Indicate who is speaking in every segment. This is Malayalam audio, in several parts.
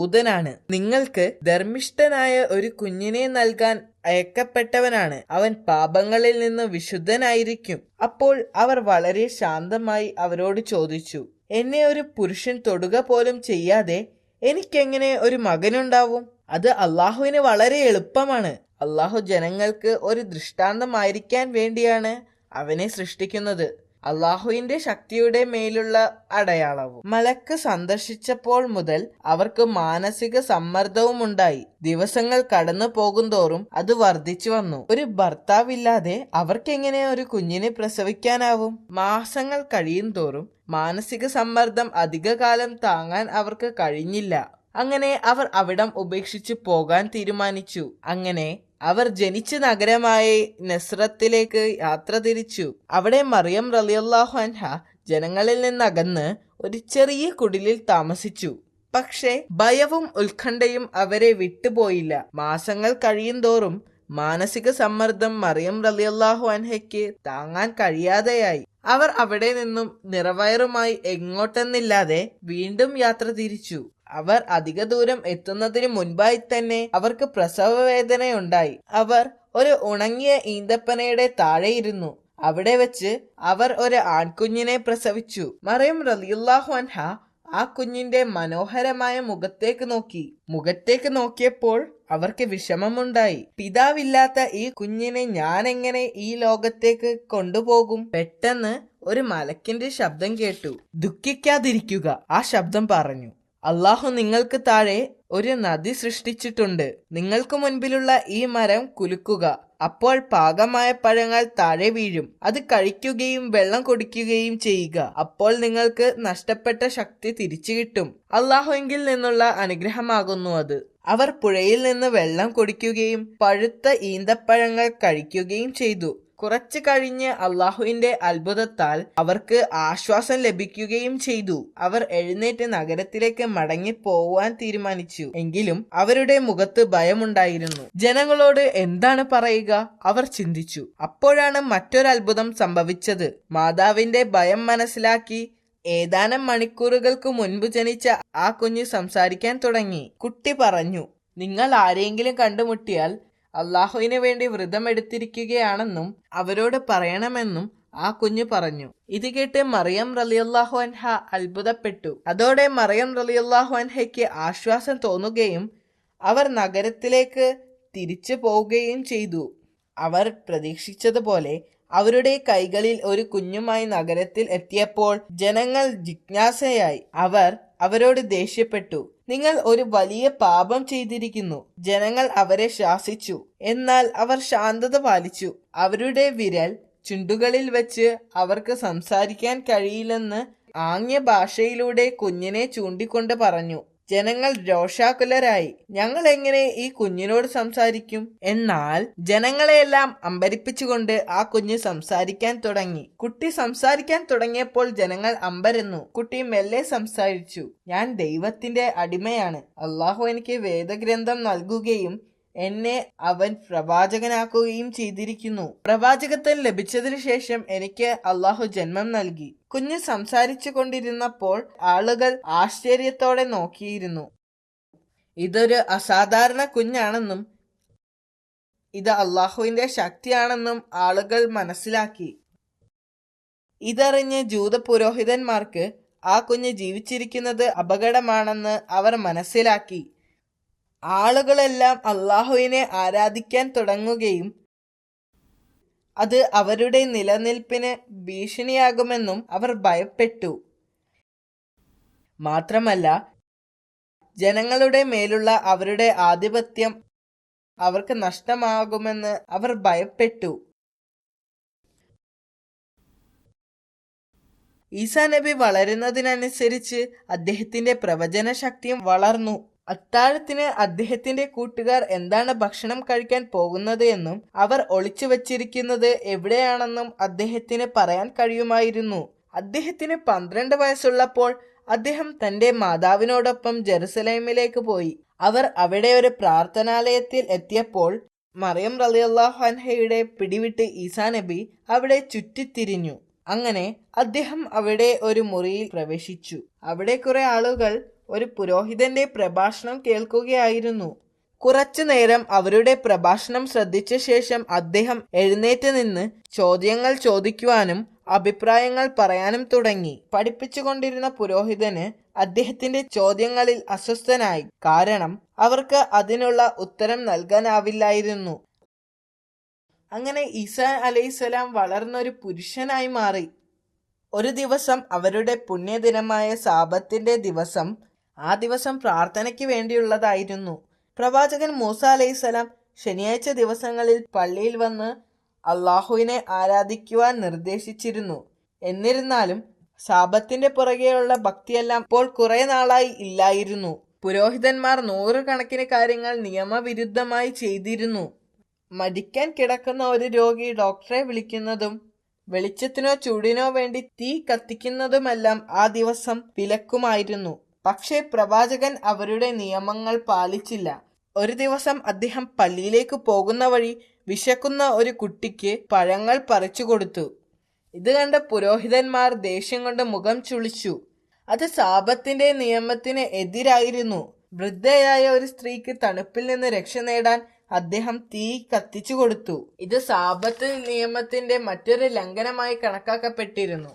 Speaker 1: ദൂതനാണ്. നിങ്ങൾക്ക് ധർമ്മിഷ്ഠനായ ഒരു കുഞ്ഞിനെ നൽകാൻ അയക്കപ്പെട്ടവനാണ്. അവൻ പാപങ്ങളിൽ നിന്ന് വിശുദ്ധനായിരിക്കും. അപ്പോൾ അവർ വളരെ ശാന്തമായി അവരോട് ചോദിച്ചു, എന്നെ ഒരു പുരുഷൻ തൊടുക പോലും ചെയ്യാതെ എനിക്കെങ്ങനെ ഒരു മകനുണ്ടാവും? അത് അള്ളാഹുവിന് വളരെ എളുപ്പമാണ്. അള്ളാഹു ജനങ്ങൾക്ക് ഒരു ദൃഷ്ടാന്തമായിരിക്കാൻ വേണ്ടിയാണ് അവനെ സൃഷ്ടിക്കുന്നത്. അള്ളാഹുവിന്റെ ശക്തിയുടെ മേലുള്ള അടയാളവും. മലക്ക് സന്ദർശിച്ചപ്പോൾ മുതൽ അവർക്ക് മാനസിക സമ്മർദ്ദവും ഉണ്ടായി. ദിവസങ്ങൾ കടന്നു പോകുന്തോറും അത് വർദ്ധിച്ചു വന്നു. ഒരു ഭർത്താവില്ലാതെ അവർക്കെങ്ങനെ ഒരു കുഞ്ഞിനെ പ്രസവിക്കാനാവും? മാസങ്ങൾ കഴിയും തോറും മാനസിക സമ്മർദ്ദം അധികകാലം താങ്ങാൻ അവർക്ക് കഴിഞ്ഞില്ല. അങ്ങനെ അവർ അവിടം ഉപേക്ഷിച്ച് പോകാൻ തീരുമാനിച്ചു. അങ്ങനെ അവർ ജനിച്ച നഗരമായ നസ്രത്തിലേക്ക് യാത്ര തിരിച്ചു. അവിടെ മറിയം റളിയല്ലാഹു അൻഹ ജനങ്ങളിൽ നിന്നകന്ന് ഒരു ചെറിയ കുടിലിൽ താമസിച്ചു. പക്ഷേ ഭയവും ഉത്കണ്ഠയും അവരെ വിട്ടുപോയില്ല. മാസങ്ങൾ കഴിയുന്തോറും മാനസിക സമ്മർദ്ദം മറിയം റളിയല്ലാഹു അൻഹയ്ക്ക് താങ്ങാൻ കഴിയാതെയായി. അവർ അവിടെ നിന്നും നിറവയറുമായി എങ്ങോട്ടെന്നില്ലാതെ വീണ്ടും യാത്ര തിരിച്ചു. അവർ അധിക ദൂരം എത്തുന്നതിന് മുൻപായി തന്നെ അവർക്ക് പ്രസവ വേദനയുണ്ടായി. അവർ ഒരു ഉണങ്ങിയ ഈന്തപ്പനയുടെ താഴെയിരുന്നു. അവിടെ വെച്ച് അവർ ഒരു ആൺകുഞ്ഞിനെ പ്രസവിച്ചു. മറിയം റളിയല്ലാഹു അൻഹ ആ കുഞ്ഞിന്റെ മനോഹരമായ മുഖത്തേക്ക് നോക്കിയപ്പോൾ അവർക്ക് വിഷമമുണ്ടായി. പിതാവില്ലാത്ത ഈ കുഞ്ഞിനെ ഞാൻ എങ്ങനെ ഈ ലോകത്തേക്ക് കൊണ്ടുപോകും? പെട്ടെന്ന് ഒരു മലക്കിന്റെ ശബ്ദം കേട്ടു. ദുഃഖിക്കാതിരിക്കുക, ആ ശബ്ദം പറഞ്ഞു. അള്ളാഹു നിങ്ങൾക്ക് താഴെ ഒരു നദി സൃഷ്ടിച്ചിട്ടുണ്ട്. നിങ്ങൾക്ക് മുൻപിലുള്ള ഈ മരം കുലുക്കുക. അപ്പോൾ പാകമായ പഴങ്ങൾ താഴെ വീഴും. അത് കഴിക്കുകയും വെള്ളം കുടിക്കുകയും ചെയ്യുക. അപ്പോൾ നിങ്ങൾക്ക് നഷ്ടപ്പെട്ട ശക്തി തിരിച്ചു കിട്ടും. അള്ളാഹുവിങ്കിൽ നിന്നുള്ള അനുഗ്രഹമാകുന്നു അത്. അവർ പുഴയിൽ നിന്ന് വെള്ളം കുടിക്കുകയും പഴുത്ത ഈന്തപ്പഴങ്ങൾ കഴിക്കുകയും ചെയ്തു. കുറച്ചു കഴിഞ്ഞ് അള്ളാഹുവിന്റെ അത്ഭുതത്താൽ അവർക്ക് ആശ്വാസം ലഭിക്കുകയും ചെയ്തു. അവർ എഴുന്നേറ്റ് നഗരത്തിലേക്ക് മടങ്ങി പോവാൻ തീരുമാനിച്ചു. എങ്കിലും അവരുടെ മുഖത്ത് ഭയമുണ്ടായിരുന്നു. ജനങ്ങളോട് എന്താണ് പറയുക? അവർ ചിന്തിച്ചു. അപ്പോഴാണ് മറ്റൊരത്ഭുതം സംഭവിച്ചത്. മാതാവിന്റെ ഭയം മനസ്സിലാക്കി ഏതാനും മണിക്കൂറുകൾക്ക് മുൻപ് ജനിച്ച ആ കുഞ്ഞ് സംസാരിക്കാൻ തുടങ്ങി. കുട്ടി പറഞ്ഞു, നിങ്ങൾ ആരെങ്കിലും കണ്ടുമുട്ടിയാൽ അള്ളാഹുവിന് വേണ്ടി വ്രതമെടുത്തിരിക്കുകയാണെന്നും അവരോട് പറയണമെന്നും ആ കുഞ്ഞു പറഞ്ഞു. ഇത് കേട്ട് മറിയം റളിയല്ലാഹു അൻഹ അത്ഭുതപ്പെട്ടു. അതോടെ മറിയം റളിയല്ലാഹു അൻഹയ്ക്ക് ആശ്വാസം തോന്നുകയും അവർ നഗരത്തിലേക്ക് തിരിച്ചു പോവുകയും ചെയ്തു. അവർ പ്രതീക്ഷിച്ചതുപോലെ അവരുടെ കൈകളിൽ ഒരു കുഞ്ഞുമായി നഗരത്തിൽ എത്തിയപ്പോൾ ജനങ്ങൾ ജിജ്ഞാസയായി. അവർ അവരോട് ദേഷ്യപ്പെട്ടു. നിങ്ങൾ ഒരു വലിയ പാപം ചെയ്തിരിക്കുന്നു. ജനങ്ങൾ അവരെ ശാസിച്ചു. എന്നാൽ അവർ ശാന്തത പാലിച്ചു. അവരുടെ വിരൽ ചുണ്ടുകളിൽ വെച്ച് അവർക്ക് സംസാരിക്കാൻ കഴിയില്ലെന്ന് ആംഗ്യ ഭാഷയിലൂടെ കുഞ്ഞിനെ ചൂണ്ടിക്കൊണ്ട് പറഞ്ഞു. ജനങ്ങൾ രോഷാകുലരായി. ഞങ്ങൾ എങ്ങനെ ഈ കുഞ്ഞിനോട് സംസാരിക്കും? എന്നാൽ ജനങ്ങളെയെല്ലാം അമ്പരിപ്പിച്ചുകൊണ്ട് ആ കുഞ്ഞ് സംസാരിക്കാൻ തുടങ്ങി. കുട്ടി സംസാരിക്കാൻ തുടങ്ങിയപ്പോൾ ജനങ്ങൾ അമ്പരന്നു. കുട്ടി മെല്ലെ സംസാരിച്ചു. ഞാൻ ദൈവത്തിന്റെ അടിമയാണ്. അള്ളാഹു എനിക്ക് വേദഗ്രന്ഥം നൽകുകയും എന്നെ അവൻ പ്രവാചകനാക്കുകയും ചെയ്തിരിക്കുന്നു. പ്രവാചകത്വം ലഭിച്ചതിനു ശേഷം എനിക്ക് അള്ളാഹു ജന്മം നൽകി. കുഞ്ഞ് സംസാരിച്ചു കൊണ്ടിരുന്നപ്പോൾ ആളുകൾ ആശ്ചര്യത്തോടെ നോക്കിയിരുന്നു. ഇതൊരു അസാധാരണ കുഞ്ഞാണെന്നും ഇത് അള്ളാഹുവിന്റെ ശക്തിയാണെന്നും ആളുകൾ മനസ്സിലാക്കി. ഇതറിഞ്ഞ് ജൂത പുരോഹിതന്മാർക്ക് ആ കുഞ്ഞ് ജീവിച്ചിരിക്കുന്നത് അപകടമാണെന്ന് അവർ മനസ്സിലാക്കി. ആളുകളെല്ലാം അള്ളാഹുവിനെ ആരാധിക്കാൻ തുടങ്ങുകയും അത് അവരുടെ നിലനിൽപ്പിന് ഭീഷണിയാകുമെന്നും അവർ ഭയപ്പെട്ടു. മാത്രമല്ല ജനങ്ങളുടെ മേലുള്ള അവരുടെ ആധിപത്യം അവർക്ക് നഷ്ടമാകുമെന്ന് അവർ ഭയപ്പെട്ടു. ഈസാ നബി വളരുന്നതിനനുസരിച്ച് അദ്ദേഹത്തിന്റെ പ്രവചന ശക്തിയും വളർന്നു. അത്താഴത്തിന് അദ്ദേഹത്തിന്റെ കൂട്ടുകാർ എന്താണ് ഭക്ഷണം കഴിക്കാൻ പോകുന്നത് എന്നും അവർ ഒളിച്ചു വച്ചിരിക്കുന്നത് എവിടെയാണെന്നും അദ്ദേഹത്തിന് പറയാൻ കഴിയുമായിരുന്നു. അദ്ദേഹത്തിന് 12 വയസ്സുള്ളപ്പോൾ അദ്ദേഹം തന്റെ മാതാവിനോടൊപ്പം ജെറുസലേമിലേക്ക് പോയി. അവർ അവിടെ ഒരു പ്രാർത്ഥനാലയത്തിൽ എത്തിയപ്പോൾ മറിയം റളിയല്ലാഹു അൻഹയുടെ പിടിവിട്ട് ഈസാ നബി അവിടെ ചുറ്റിത്തിരിഞ്ഞു. അങ്ങനെ അദ്ദേഹം അവിടെ ഒരു മുറിയിൽ പ്രവേശിച്ചു. അവിടെ കുറെ ആളുകൾ ഒരു പുരോഹിതന്റെ പ്രഭാഷണം കേൾക്കുകയായിരുന്നു. കുറച്ചു നേരം അവരുടെ പ്രഭാഷണം ശ്രദ്ധിച്ച ശേഷം അദ്ദേഹം എഴുന്നേറ്റ് നിന്ന് ചോദ്യങ്ങൾ ചോദിക്കുവാനും അഭിപ്രായങ്ങൾ പറയാനും തുടങ്ങി. പഠിപ്പിച്ചുകൊണ്ടിരുന്ന പുരോഹിതന് അദ്ദേഹത്തിന്റെ ചോദ്യങ്ങളിൽ അസ്വസ്ഥനായി. കാരണം അവർക്ക് അതിനുള്ള ഉത്തരം നൽകാനാവില്ലായിരുന്നു. അങ്ങനെ ഈസാ അലൈഹിസ്സലാം വളർന്നൊരു പുരുഷനായി മാറി. ഒരു ദിവസം അവരുടെ പുണ്യദിനമായ സാബത്തിന്റെ ദിവസം, ആ ദിവസം പ്രാർത്ഥനയ്ക്ക് വേണ്ടിയുള്ളതായിരുന്നു. പ്രവാചകൻ മൂസ അലൈഹിസ്സലാം ശനിയാഴ്ച ദിവസങ്ങളിൽ പള്ളിയിൽ വന്ന് അള്ളാഹുവിനെ ആരാധിക്കുവാൻ നിർദ്ദേശിച്ചിരുന്നു. എന്നിരുന്നാലും സാബത്തിന്റെ പുറകെയുള്ള ഭക്തിയെല്ലാം ഇപ്പോൾ കുറെ നാളായി ഇല്ലായിരുന്നു. പുരോഹിതന്മാർ നൂറുകണക്കിന് കാര്യങ്ങൾ നിയമവിരുദ്ധമായി ചെയ്തിരുന്നു. മരിക്കാൻ കിടക്കുന്ന ഒരു രോഗി ഡോക്ടറെ വിളിക്കുന്നതും വെളിച്ചത്തിനോ ചൂടിനോ വേണ്ടി തീ കത്തിക്കുന്നതുമെല്ലാം ആ ദിവസം വിലക്കുമായിരുന്നു. പക്ഷേ പ്രവാചകൻ അവരുടെ നിയമങ്ങൾ പാലിച്ചില്ല. ഒരു ദിവസം അദ്ദേഹം പള്ളിയിലേക്ക് പോകുന്ന വഴി വിശക്കുന്ന ഒരു കുട്ടിക്ക് പഴങ്ങൾ പറിച്ചു കൊടുത്തു. ഇത് കണ്ട പുരോഹിതന്മാർ ദേഷ്യം കൊണ്ട് മുഖം ചുളിച്ചു. അത് സാബത്തിന്റെ നിയമത്തിന് എതിരായിരുന്നു. വൃദ്ധയായ ഒരു സ്ത്രീക്ക് തണുപ്പിൽ നിന്ന് രക്ഷ നേടാൻ അദ്ദേഹം തീ കത്തിച്ചു കൊടുത്തു. ഇത് സാബത്ത് നിയമത്തിന്റെ മറ്റൊരു ലംഘനമായി കണക്കാക്കപ്പെട്ടിരുന്നു.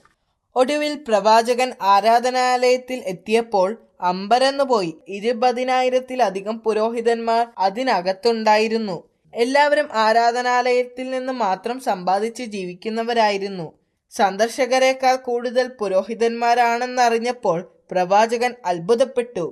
Speaker 1: ഒടുവിൽ പ്രവാചകൻ ആരാധനാലയത്തിൽ എത്തിയപ്പോൾ അമ്പരന്നുപോയി. 20,000-ത്തിലധികം പുരോഹിതന്മാർ അതിനകത്തുണ്ടായിരുന്നു. എല്ലാവരും ആരാധനാലയത്തിൽ നിന്ന് മാത്രം സമ്പാദിച്ച് ജീവിക്കുന്നവരായിരുന്നു. സന്ദർശകരെക്കാൾ കൂടുതൽ പുരോഹിതന്മാരാണെന്നറിഞ്ഞപ്പോൾ പ്രവാചകൻ അത്ഭുതപ്പെട്ടു.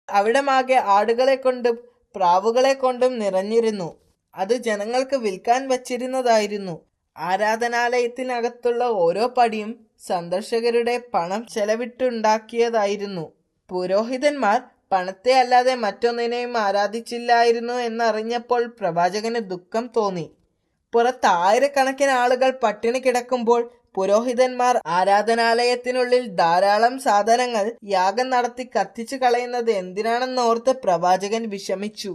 Speaker 1: അവിടമാകെ ആടുകളെ കൊണ്ടും പ്രാവുകളെ കൊണ്ടും നിറഞ്ഞിരുന്നു. അത് ജനങ്ങൾക്ക് വിൽക്കാൻ വച്ചിരുന്നതായിരുന്നു. ആരാധനാലയത്തിനകത്തുള്ള ഓരോ പടിയും സന്ദർശകരുടെ പണം ചെലവിട്ടുണ്ടാക്കിയതായിരുന്നു. പുരോഹിതന്മാർ പണത്തെ അല്ലാതെ മറ്റൊന്നിനെയും ആരാധിച്ചില്ലായിരുന്നു എന്നറിഞ്ഞപ്പോൾ പ്രവാചകന് ദുഃഖം തോന്നി. പുറത്ത് ആയിരക്കണക്കിന് ആളുകൾ പട്ടിണി കിടക്കുമ്പോൾ പുരോഹിതന്മാർ ആരാധനാലയത്തിനുള്ളിൽ ധാരാളം സാധനങ്ങൾ യാഗം നടത്തി കത്തിച്ചു കളയുന്നത് എന്തിനാണെന്നോർത്ത് പ്രവാചകൻ വിഷമിച്ചു.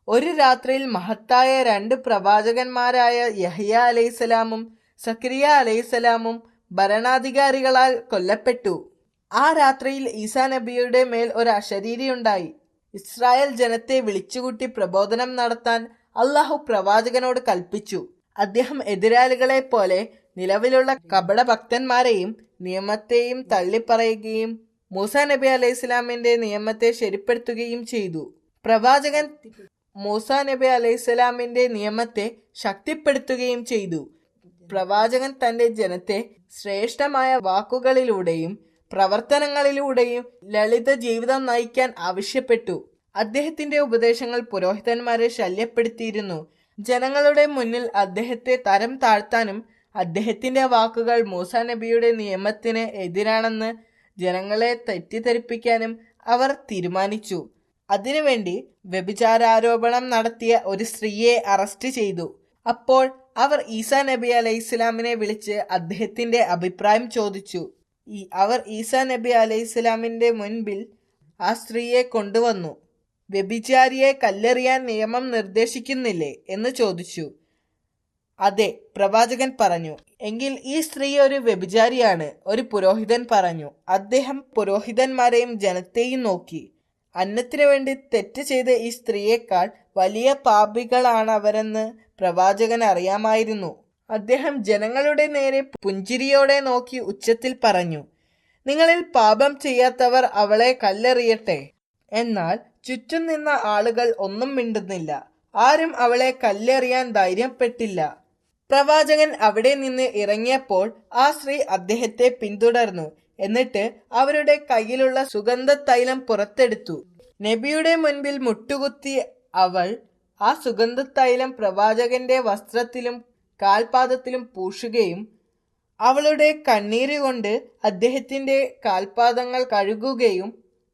Speaker 1: ഒരു രാത്രിയിൽ മഹത്തായ 2 പ്രവാചകന്മാരായ യഹ്യ അലൈഹിസ്സലാമും സക്കരിയ അലൈഹിസ്സലാമും ഭരണാധികാരികളാൽ കൊല്ലപ്പെട്ടു. ആ രാത്രിയിൽ ഈസാ നബിയുടെ മേൽ ഒരു അശരീരിയുണ്ടായി. ഇസ്രായേൽ ജനത്തെ വിളിച്ചുകൂട്ടി പ്രബോധനം നടത്താൻ അള്ളാഹു പ്രവാചകനോട് കൽപ്പിച്ചു. അദ്ദേഹം എതിരാളികളെ പോലെ നിലവിലുള്ള കപടഭക്തന്മാരെയും നിയമത്തെയും തള്ളിപ്പറയുകയും മൂസാ നബി അലൈഹിസ്സലാമിന്റെ നിയമത്തെ ശരിപ്പെടുത്തുകയും ചെയ്തു. പ്രവാചകൻ മൂസാ നബി അലൈഹിസ്സലാമിന്റെ നിയമത്തെ ശക്തിപ്പെടുത്തുകയും ചെയ്തു. പ്രവാചകൻ തന്റെ ജനത്തെ ശ്രേഷ്ഠമായ വാക്കുകളിലൂടെയും പ്രവർത്തനങ്ങളിലൂടെയും ലളിത ജീവിതം നയിക്കാൻ ആവശ്യപ്പെട്ടു. അദ്ദേഹത്തിന്റെ ഉപദേശങ്ങൾ പുരോഹിതന്മാരെ ശല്യപ്പെടുത്തിയിരുന്നു. ജനങ്ങളുടെ മുന്നിൽ അദ്ദേഹത്തെ തരം താഴ്ത്താനും അദ്ദേഹത്തിന്റെ വാക്കുകൾ മൂസാ നബിയുടെ നിയമത്തിന് എതിരാണെന്ന് ജനങ്ങളെ തെറ്റിദ്ധരിപ്പിക്കാനും അവർ തീരുമാനിച്ചു. അതിനുവേണ്ടി വ്യഭിചാരാരോപണം നടത്തിയ ഒരു സ്ത്രീയെ അറസ്റ്റ് ചെയ്തു. അപ്പോൾ അവർ ഈസാ നബി അലൈഹിസ്സലാമിനെ വിളിച്ച് അദ്ദേഹത്തിന്റെ അഭിപ്രായം ചോദിച്ചു. അവർ ഈസാ നബി അലൈഹിസ്സലാമിന്റെ മുൻപിൽ ആ സ്ത്രീയെ കൊണ്ടുവന്നു. വ്യഭിചാരിയെ കല്ലെറിയാൻ നിയമം നിർദ്ദേശിക്കുന്നില്ലേ എന്ന് ചോദിച്ചു. അതെ, പ്രവാചകൻ പറഞ്ഞു. എങ്കിൽ ഈ സ്ത്രീ ഒരു വ്യഭിചാരിയാണ്, ഒരു പുരോഹിതൻ പറഞ്ഞു. അദ്ദേഹം പുരോഹിതന്മാരെയും ജനത്തെയും നോക്കി. അന്നത്തിനു വേണ്ടി തെറ്റ് ചെയ്ത ഈ സ്ത്രീയേക്കാൾ വലിയ പാപികളാണവരെന്ന് പ്രവാചകൻ അറിയാമായിരുന്നു. അദ്ദേഹം ജനങ്ങളുടെ നേരെ പുഞ്ചിരിയോടെ നോക്കി ഉച്ചത്തിൽ പറഞ്ഞു, നിങ്ങളിൽ പാപം ചെയ്യാത്തവർ അവളെ കല്ലെറിയട്ടെ. എന്നാൽ ചുറ്റും നിന്ന ആളുകൾ ഒന്നും മിണ്ടുന്നില്ല. ആരും അവളെ കല്ലെറിയാൻ ധൈര്യപ്പെട്ടില്ല. പ്രവാചകൻ അവിടെ നിന്ന് ഇറങ്ങിയപ്പോൾ ആ സ്ത്രീ അദ്ദേഹത്തെ പിന്തുടർന്നു. എന്നിട്ട് അവരുടെ കയ്യിലുള്ള സുഗന്ധത്തൈലം പുറത്തെടുത്തു. നബിയുടെ മുൻപിൽ മുട്ടുകുത്തി അവൾ ആ സുഗന്ധത്തൈലം പ്രവാചകന്റെ വസ്ത്രത്തിലും കാൽപാദത്തിലും പൂശുകയും അവളുടെ കണ്ണീരുകൊണ്ട് അദ്ദേഹത്തിന്റെ കാൽപാദങ്ങൾ കഴുകുകയും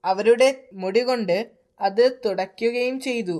Speaker 1: അവരുടെ മുടി കൊണ്ട് അത് തുടയ്ക്കുകയും ചെയ്തു.